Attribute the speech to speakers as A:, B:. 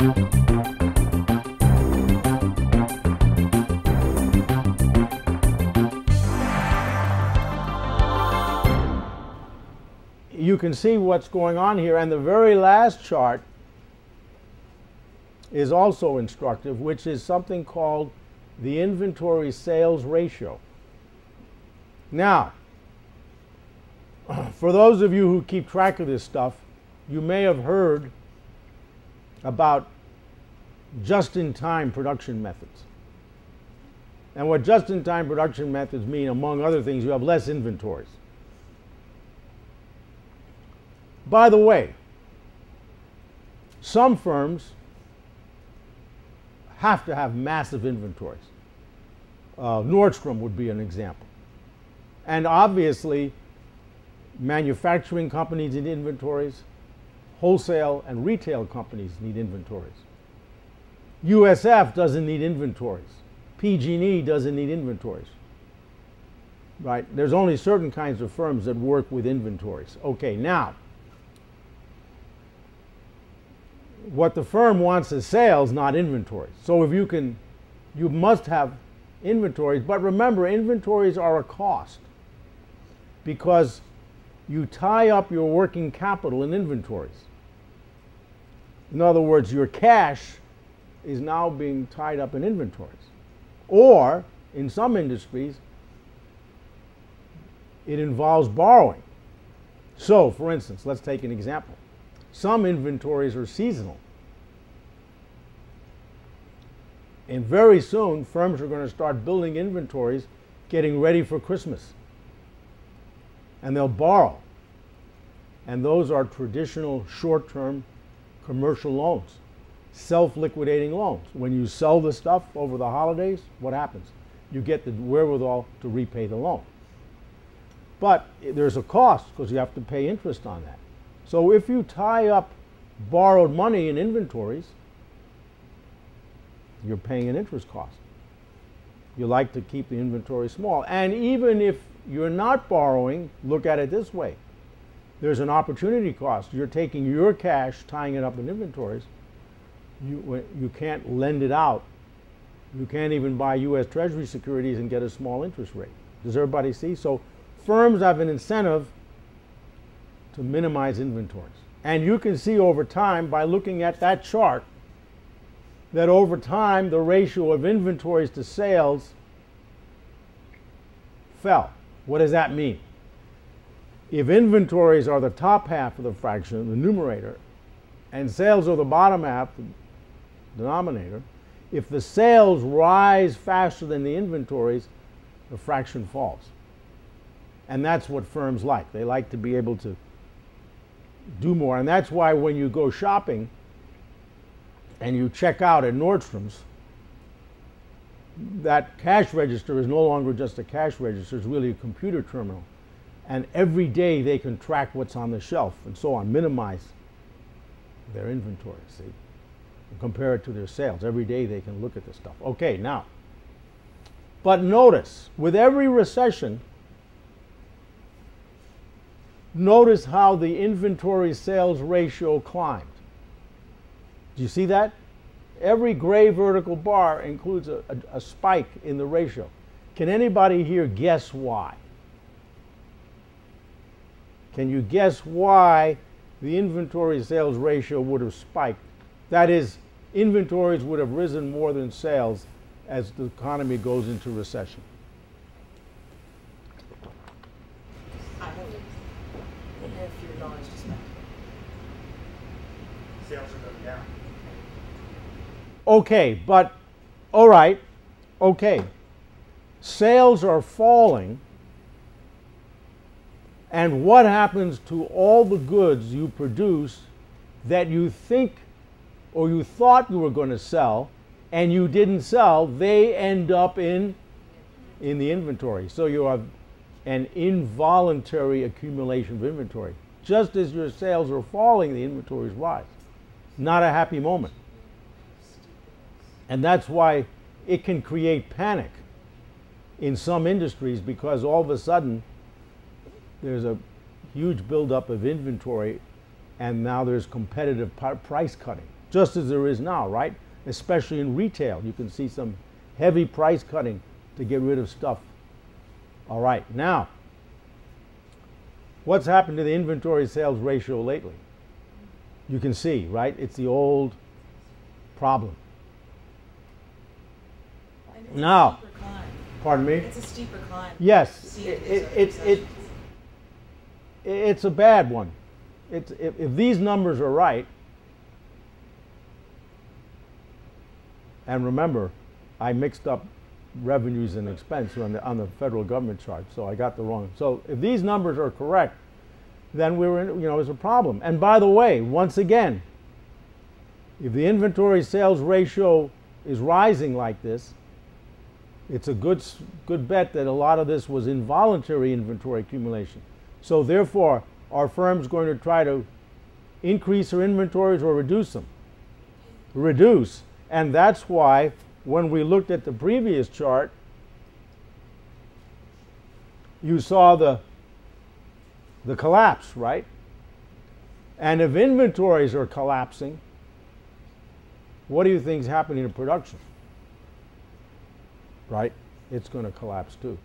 A: You can see what's going on here, and the very last chart is also instructive, which is something called the inventory sales ratio. Now, for those of you who keep track of this stuff, you may have heard about just-in-time production methods. And what just-in-time production methods mean, among other things, you have less inventories. By the way, some firms have to have massive inventories. Nordstrom would be an example. And obviously, manufacturing companies need inventories, wholesale and retail companies need inventories. USF doesn't need inventories. PG&E doesn't need inventories. Right? There's only certain kinds of firms that work with inventories. Okay, now, what the firm wants is sales, not inventories. So if you must have inventories, but remember, inventories are a cost because you tie up your working capital in inventories. In other words, your cash is now being tied up in inventories. Or, in some industries, it involves borrowing. So, for instance, let's take an example. Some inventories are seasonal. And very soon, firms are going to start building inventories, getting ready for Christmas. And they'll borrow. And those are traditional short-term commercial loans, self-liquidating loans. When you sell the stuff over the holidays, what happens? You get the wherewithal to repay the loan. But there's a cost because you have to pay interest on that. So if you tie up borrowed money in inventories, you're paying an interest cost. You like to keep the inventory small. And even if you're not borrowing, look at it this way. There's an opportunity cost. You're taking your cash, tying it up in inventories. You can't lend it out. You can't even buy U.S. Treasury securities and get a small interest rate. Does everybody see? So firms have an incentive to minimize inventories. And you can see over time, by looking at that chart, that over time the ratio of inventories to sales fell. What does that mean? If inventories are the top half of the fraction, the numerator, and sales are the bottom half, the denominator, if the sales rise faster than the inventories, the fraction falls. And that's what firms like. They like to be able to do more. And that's why when you go shopping and you check out at Nordstrom's, that cash register is no longer just a cash register, it's really a computer terminal. And every day they can track what's on the shelf and so on, minimize their inventory, see, and compare it to their sales. Every day they can look at this stuff. Okay, now, but notice, with every recession, notice how the inventory sales ratio climbed. Do you see that? Every gray vertical bar includes a spike in the ratio. Can anybody here guess why? Can you guess why the inventory sales ratio would have spiked? That is, inventories would have risen more than sales as the economy goes into recession.
B: If your knowledge is not. Sales are going down.
A: Okay, but, all right, okay. Sales are falling, and what happens to all the goods you produce that you think or you thought you were going to sell and you didn't sell? They end up in the inventory. So you have an involuntary accumulation of inventory. Just as your sales are falling, the inventories rise. Not a happy moment. And that's why it can create panic in some industries, because all of a sudden there's a huge buildup of inventory and now there's competitive price cutting. just as there is now, right? Especially in retail. You can see some heavy price cutting to get rid of stuff. All right, now, what's happened to the inventory sales ratio lately? You can see, right? It's the old problem.
B: And it's
A: Now,
B: a steeper climb.
A: pardon me?
B: It's a steeper climb.
A: Yes,
B: See it,
A: it's a bad one. If these numbers are right, and remember, I mixed up revenues and expense on the federal government chart, so I got the wrong. So if these numbers are correct, then we're in, there's a problem. And by the way, once again, if the inventory sales ratio is rising like this, it's a good bet that a lot of this was involuntary inventory accumulation. So therefore, are firms going to try to increase their inventories or reduce them? Reduce. And that's why when we looked at the previous chart, you saw the collapse, right? And if inventories are collapsing, what do you think is happening to production? Right? It's going to collapse too.